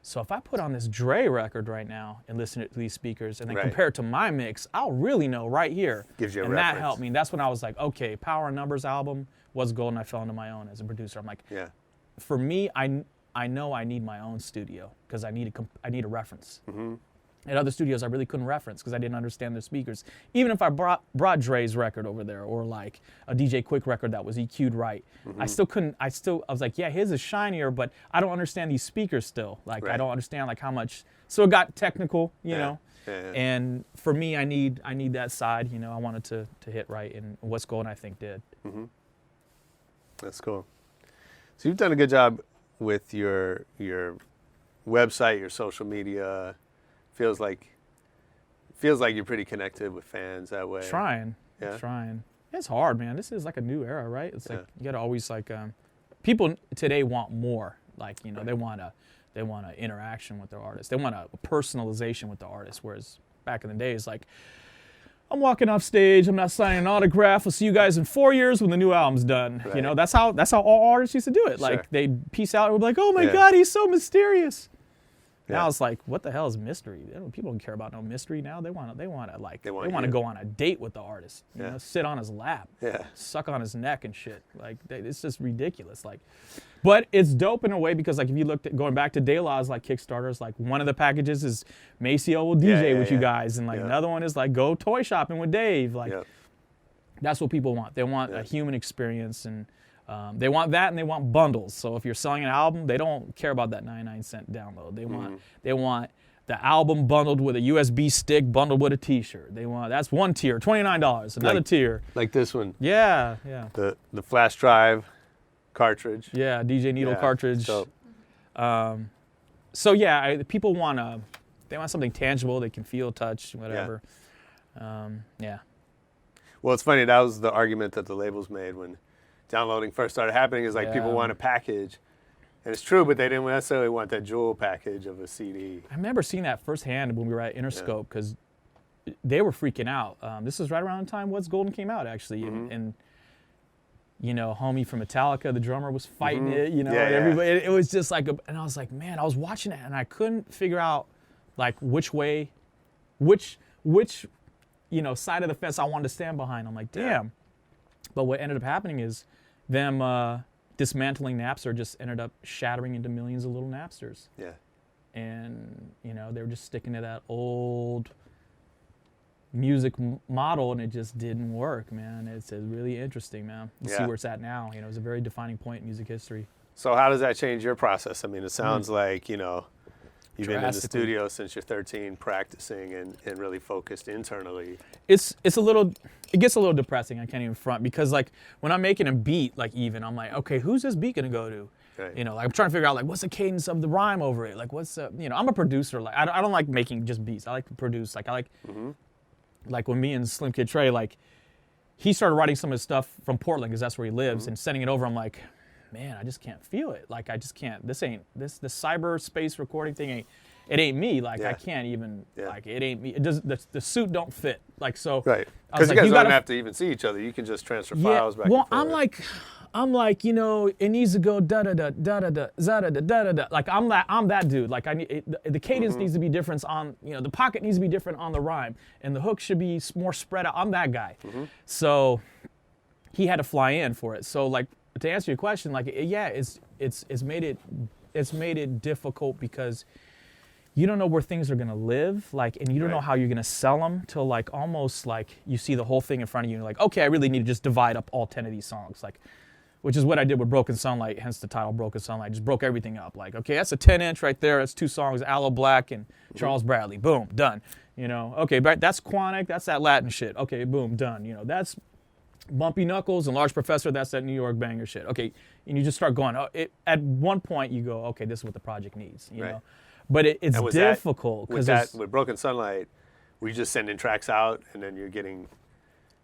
so if I put on this Dre record right now and listen to these speakers and then compare it to my mix, I'll really know right here. Gives you a and reference. that helped me. That's when I was like, okay, Power and Numbers album was gold, and I fell into my own as a producer. I'm like, Yeah. for me, I know I need my own studio, because I need a reference. At other studios, I really couldn't reference because I didn't understand their speakers. Even if I brought Dre's record over there, or like a DJ Quick record that was EQ'd right, I still couldn't. I was like, yeah, his is shinier, but I don't understand these speakers still. Like, I don't understand like how much. So it got technical, you know. Yeah. And for me, I need that side. You know, I wanted to hit right, and What's Golden, I think, did. That's cool. So you've done a good job with your website, your social media, feels like you're pretty connected with fans that way. Trying. It's hard, man. This is like a new era, right? It's like you gotta always like people today want more. Like, you know, they want a interaction with their artist. They want a personalization with the artist. Whereas back in the days, like, I'm walking off stage, I'm not signing an autograph. I'll see you guys in 4 years when the new album's done. Right. You know, that's how all artists used to do it. Like, they'd peace out and be like, oh my God, he's so mysterious. Now it's like, what the hell is mystery? People don't care about no mystery now. They want to go on a date with the artist. You know, sit on his lap, suck on his neck and shit. Like, it's just ridiculous. Like, but it's dope in a way because, like, if you looked at going back to De La's like Kickstarters, like one of the packages is Maceo will DJ with you guys, and like another one is like go toy shopping with Dave. Like, that's what people want. They want a human experience, and they want that, and they want bundles. So if you're selling an album, they don't care about that 99-cent download. They want the album bundled with a USB stick, bundled with a T-shirt. That's one tier, $29. Another tier, like this one. Yeah. The flash drive cartridge. Yeah, DJ Needle cartridge. Dope. So yeah, people they want something tangible. They can feel, touch, whatever. Yeah. Well, it's funny. That was the argument that the labels made when downloading first started happening. Is like people want a package, and it's true, but they didn't necessarily want that jewel package of a CD. I remember seeing that firsthand when we were at Interscope because they were freaking out. This was right around the time What's Golden came out, actually, and you know, homie from Metallica, the drummer, was fighting it. You know, and everybody. It was just like, and I was like, man, I was watching it and I couldn't figure out like which you know side of the fence I wanted to stand behind. I'm like, damn. But what ended up happening is them dismantling Napster just ended up shattering into millions of little Napsters. Yeah. And, you know, they were just sticking to that old music model, and it just didn't work, man. It's really interesting, man. You see where it's at now. You know, it's a very defining point in music history. So how does that change your process? I mean, it sounds like, you know, you've been in the studio since you're 13, practicing and really focused internally. It gets a little depressing, I can't even front, because like when I'm making a beat, like even, I'm like, okay, who's this beat gonna go to? Right. You know, like I'm trying to figure out like what's the cadence of the rhyme over it? Like what's you know, I'm a producer. Like I don't like making just beats. I like to produce. Like I like, like when me and Slim Kid Tre, like he started writing some of his stuff from Portland because that's where he lives, and sending it over. I'm like, man, I just can't feel it. Like I just can't. The cyberspace recording thing ain't me. Like I can't even. Like it ain't me. It does. The suit don't fit. Like so. Right. Because you guys don't have to even see each other. You can just transfer files back. Well, and forth. I'm like, you know, it needs to go da da da da da da da da da da da. Like I'm that dude. Like the cadence needs to be different on, you know, the pocket needs to be different on the rhyme, and the hook should be more spread out. I'm that guy. So he had to fly in for it. So like to answer your question, like it's made it difficult because you don't know where things are gonna live, like, and you don't know how you're gonna sell them till like almost like you see the whole thing in front of you, and you're like, okay, I really need to just divide up all 10 of these songs, like, which is what I did with Broken Sunlight, hence the title Broken Sunlight. Just broke everything up, like, okay, that's a 10-inch right there, that's 2 songs, Aloe Black and Charles Bradley, boom, done, you know, okay, but that's Quonic, that's that Latin shit, okay, boom, done, you know, that's Bumpy Knuckles and Large Professor, that's that New York banger shit, okay, and you just start going, at one point you go, okay, this is what the project needs, you know. But it's difficult because with Broken Sunlight, were you just sending tracks out and then you're getting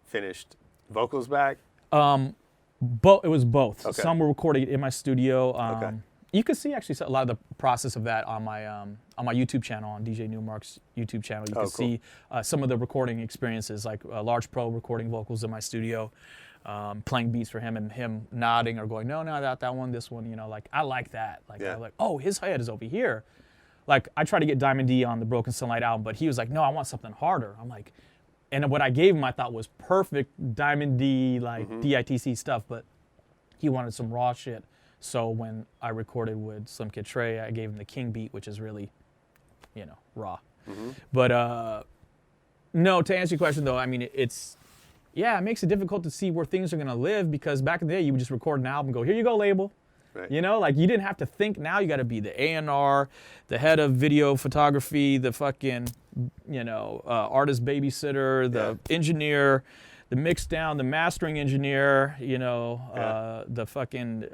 finished vocals back? It was both. Okay. Some were recorded in my studio. You can see actually a lot of the process of that on my YouTube channel, on DJ Newmark's YouTube channel. You can see some of the recording experiences, like Large Pro recording vocals in my studio, playing beats for him and him nodding or going, no, that one, this one, you know, like I like that. Like I'm like, oh, his hi-hat is over here. Like, I tried to get Diamond D on the Broken Sunlight album, but he was like, no, I want something harder. I'm like, and what I gave him I thought was perfect Diamond D, like DITC stuff, but he wanted some raw shit. So when I recorded with Slim Kid Tre, I gave him the King beat, which is really, you know, raw. But no, to answer your question though, I mean, it makes it difficult to see where things are gonna live, because back in the day you would just record an album and go, here you go, label. Right. You know, like you didn't have to think. Now you got to be the A&R, the head of video photography, the fucking, you know, artist babysitter, the engineer, the mix down, the mastering engineer, you know, the fucking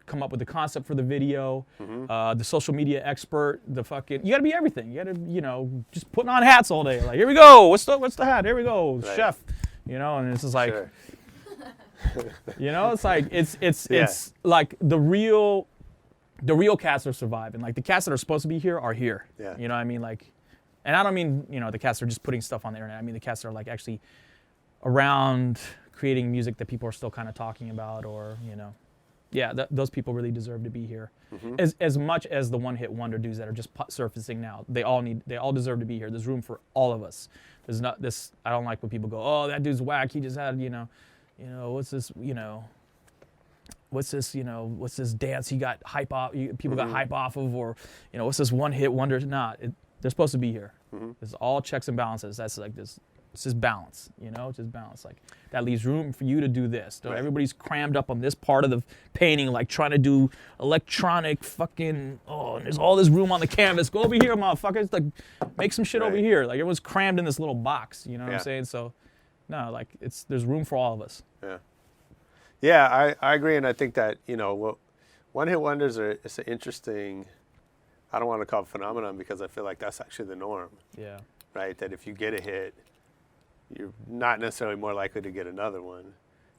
come up with the concept for the video, the social media expert, you got to be everything. You got to, just putting on hats all day. Like, here we go. What's the hat? Here we go, right. Chef. And it's just like, sure. It's like it's like the real cats are surviving. Like the cats that are supposed to be here are here. Yeah. You know what I mean? Like, and I don't mean the cats that are just putting stuff on the internet. I mean the cats that are like actually around creating music that people are still kind of talking about, or those people really deserve to be here. As much as the one-hit wonder dudes that are just surfacing now, they all deserve to be here. There's room for all of us. There's not this. I don't like when people go, oh, that dude's whack. He just had what's this what's this dance he got hype off? People got hype off of, or what's this one-hit wonder? Nah, they're supposed to be here. It's all checks and balances. That's like this. It's just balance, it's just balance. Like that leaves room for you to do this. So everybody's crammed up on this part of the painting, like trying to do electronic fucking. Oh, and there's all this room on the canvas. Go over here, motherfuckers. Like, make some shit over here. Like everyone's crammed in this little box. You know what I'm saying? So, no, like there's room for all of us. Yeah. Yeah, I agree, and I think that one-hit wonders it's an interesting. I don't want to call it phenomenon because I feel like that's actually the norm. Yeah. Right. That if you get a hit, you're not necessarily more likely to get another one.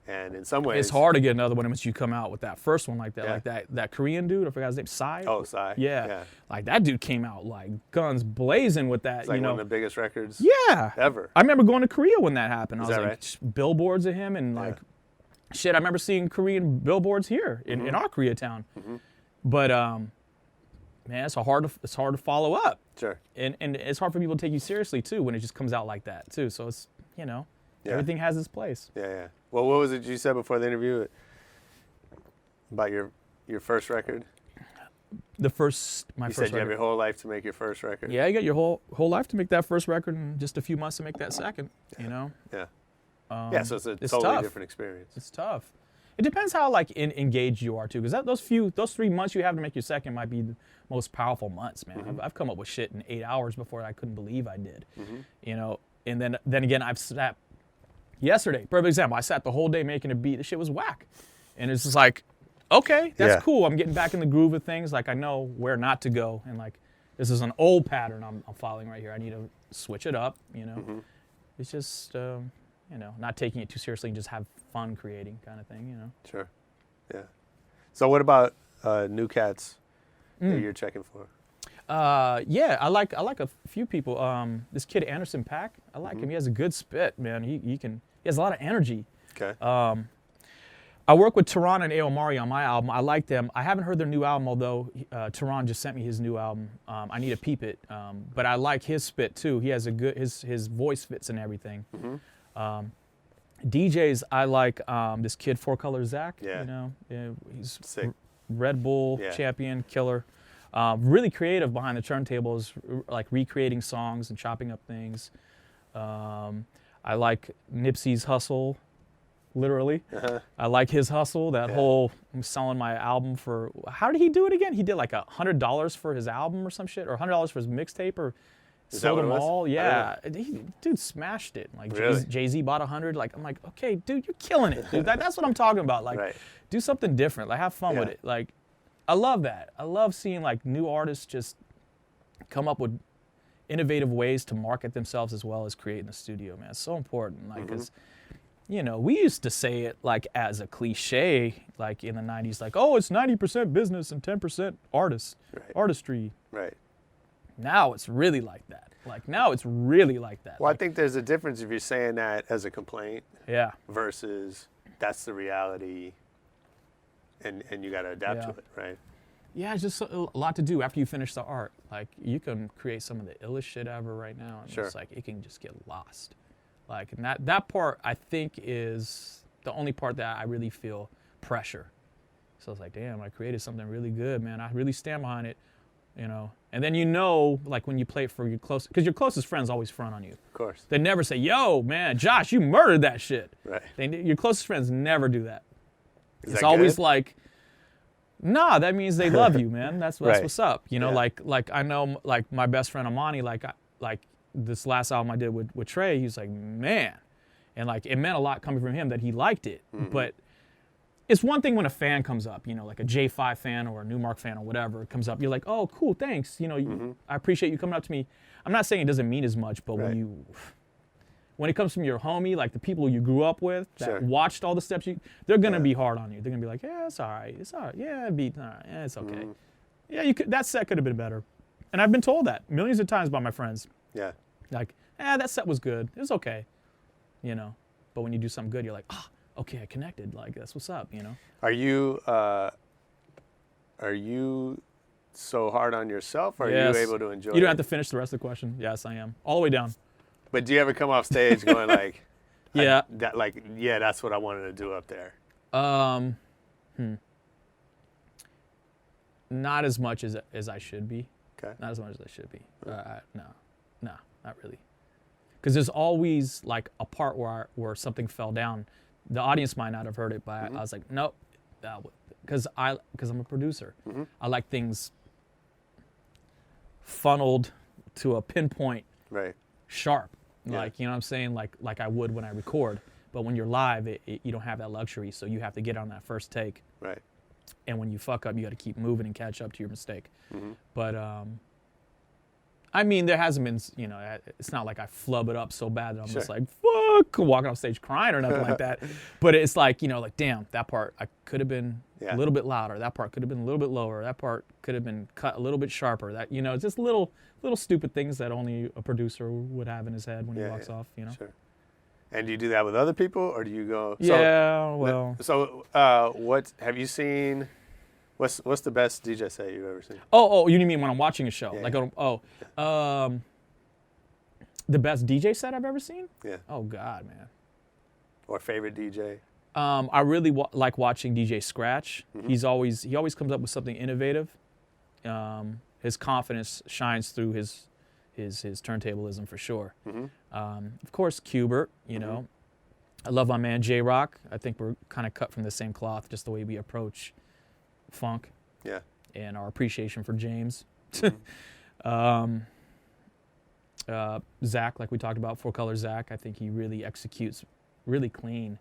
And in some ways, it's hard to get another one once you come out with that first one like that. Yeah. Like that Korean dude, I forgot his name, Psy. Oh, Psy. Yeah. Like that dude came out like guns blazing with that. It's like one of the biggest records ever. I remember going to Korea when that happened. I was like, right? Billboards of him and like, shit, I remember seeing Korean billboards here in our Koreatown. But, man, it's hard to follow up. Sure. And it's hard for people to take you seriously, too, when it just comes out like that, too. So it's, everything has its place. Yeah. Well, what was it you said before the interview about your first record? My first record. You said you have your whole life to make your first record. Yeah, you got your whole life to make that first record and just a few months to make that second, Yeah. So it's a it's totally tough. different experience. It's tough. It depends how engaged you are too, because those 3 months you have to make your second might be the most powerful months, man. I've come up with shit in 8 hours before I couldn't believe I did, And then again, I've sat yesterday. Perfect example. I sat the whole day making a beat. The shit was whack, and it's just like, okay, that's cool. I'm getting back in the groove of things. Like I know where not to go, and like this is an old pattern I'm following right here. I need to switch it up. It's just not taking it too seriously and just have fun creating kind of thing. Sure. Yeah. So what about new cats that you're checking for? I like a few people. This kid Anderson Paak, I like him. He has a good spit, man. He has a lot of energy. Okay. I work with Tehran and Aomari on my album. I like them. I haven't heard their new album, although Tehran just sent me his new album. I need to peep it. But I like his spit too. He has a good his voice fits and everything. DJs, I like this kid 4 Color Zach. Yeah. He's sick. Red Bull champion, killer. Really creative behind the turntables, like recreating songs and chopping up things. I like Nipsey's hustle, literally. I like his hustle, that whole, I'm selling my album for, how did he do it again? He did like $100 for his album or some shit, or $100 for his mixtape, or sold them all. Yeah, dude smashed it. Like really? Jay-Z bought 100. Like I'm like, okay, dude, you're killing it, dude. That's what I'm talking about. Like, do something different. Like, have fun with it. Like, I love that. I love seeing like new artists just come up with innovative ways to market themselves as well as create in the studio. Man, it's so important. Like, because we used to say it like as a cliche, like in the '90s, like, oh, it's 90% business and 10% artistry. Right. Now it's really like that. Well, I think there's a difference if you're saying that as a complaint versus that's the reality and you got to adapt to it, right? Yeah, it's just a lot to do after you finish the art. Like, you can create some of the illest shit ever right now, and it's like it can just get lost. Like, and that part, I think, is the only part that I really feel pressure. So it's like, damn, I created something really good, man. I really stand behind it. And then like when you play it for your because your closest friends always front on you. Of course. They never say, yo, man, Josh, you murdered that shit. Right. Your closest friends never do that. Is it's that always good? like, nah, that means they love you, man. That's what's up. Like I know, like my best friend Amani, like this last album I did with Tre, he was like, man. And like, it meant a lot coming from him that he liked it. But it's one thing when a fan comes up, you know, like a J5 fan or a Newmark fan or whatever comes up. You're like, oh, cool, thanks. You know, I appreciate you coming up to me. I'm not saying it doesn't mean as much, but Right. when it comes from your homie, like the people you grew up with that Sure. watched all the steps they're gonna be hard on you. They're gonna be like, yeah, it's all right. It's all right. Yeah, yeah, it's okay. Yeah, that set could have been better. And I've been told that millions of times by my friends. Yeah. Like, that set was good. It was okay. You know, but when you do something good, you're like, okay, I connected. Like, that's what's up, you know? Are you so hard on yourself, or Yes. are you able to enjoy You don't it? have to finish the rest of the question. Yes, I am. All the way down. But do you ever come off stage going like, Yeah. that's what I wanted to do up there? Not as much as I should be. Okay. Not as much as I should be. No, not really. Because there's always like a part where something fell down. The audience might not have heard it, but I was like, nope, because I'm a producer. I like things funneled to a pinpoint, Right. sharp. Yeah. Like, you know what I'm saying? Like I would when I record. But when you're live, you don't have that luxury, so you have to get on that first take. Right. And when you fuck up, you got to keep moving and catch up to your mistake. But I mean, there hasn't been, you know, it's not like I flub it up so bad that I'm just like, fuck, walking off stage crying or nothing like that. But it's like, you know, like, damn, that part I could have been a little bit louder. That part could have been a little bit lower. That part could have been cut a little bit sharper. That, you know, just little stupid things that only a producer would have in his head when he walks off, you know. Sure. And do you do that with other people, or do you go? Yeah, well. So, what have you seen? What's the best DJ set you've ever seen? Oh, you mean when I'm watching a show? Yeah, The best DJ set I've ever seen? Yeah. Oh God, man. Or favorite DJ? I really like watching DJ Scratch. He always comes up with something innovative. His confidence shines through his turntablism for sure. Of course, Qbert, you know. I love my man J-Rock. I think we're kind of cut from the same cloth, just the way we approach funk. Yeah. And our appreciation for James. Zach, like we talked about, Four Color Zach, I think he really executes really clean.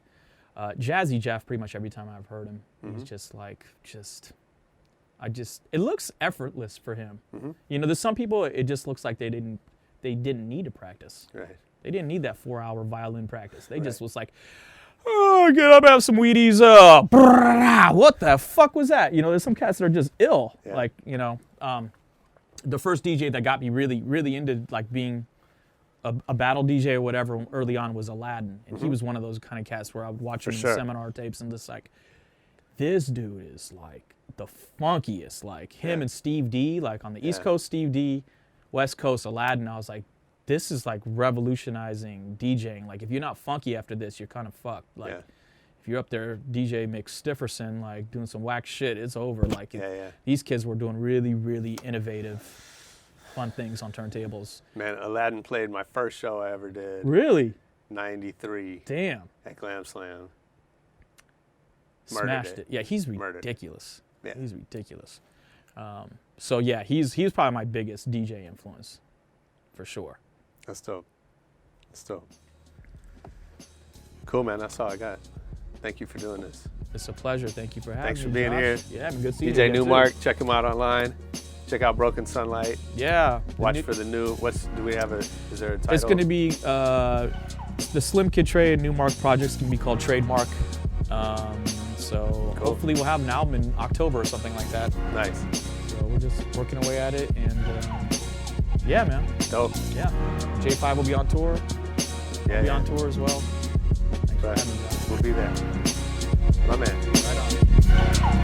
Jazzy Jeff, pretty much every time I've heard him, he's just like, it looks effortless for him. You know, there's some people, it just looks like they didn't need to practice. Right. They didn't need that 4-hour violin practice. They just was like, oh, get up, have some Wheaties. What the fuck was that? You know, there's some cats that are just ill. Yeah. Like, you know, the first DJ that got me really, really into like being a battle DJ or whatever early on was Aladdin. And he was one of those kind of cats where I would watch him in seminar tapes and just like, this dude is like the funkiest. Like him and Steve D, like on the East Coast, Steve D, West Coast, Aladdin. I was like, this is like revolutionizing DJing. Like if you're not funky after this, you're kind of fucked. Like if you're up there DJ Mick Stifferson, like doing some whack shit, it's over. Like these kids were doing really, really innovative, fun things on turntables. Man, Aladdin played my first show I ever did. Really? 93. Damn. At Glam Slam. Smashed it. Yeah, he's ridiculous. Yeah. He's ridiculous. So yeah, he's probably my biggest DJ influence, for sure. That's dope. Cool, man. That's all I got. Thank you for doing this. It's a pleasure. Thank you for having me. Thanks for being here. Yeah, good seeing you. DJ again, Newmark, too. check him out online. Check out Broken Sunlight. Yeah. Watch for the new. Do we have is there a title? It's going to be the Slim Kid Tre and Newmark project's going to be called TradeMark. So hopefully we'll have an album in October or something like that. Nice. So we're just working away at it, and yeah, man. Dope. Yeah. J5 will be on tour. I'll be on tour as well. Thanks for having me, guys. We'll be there. My man. Right on.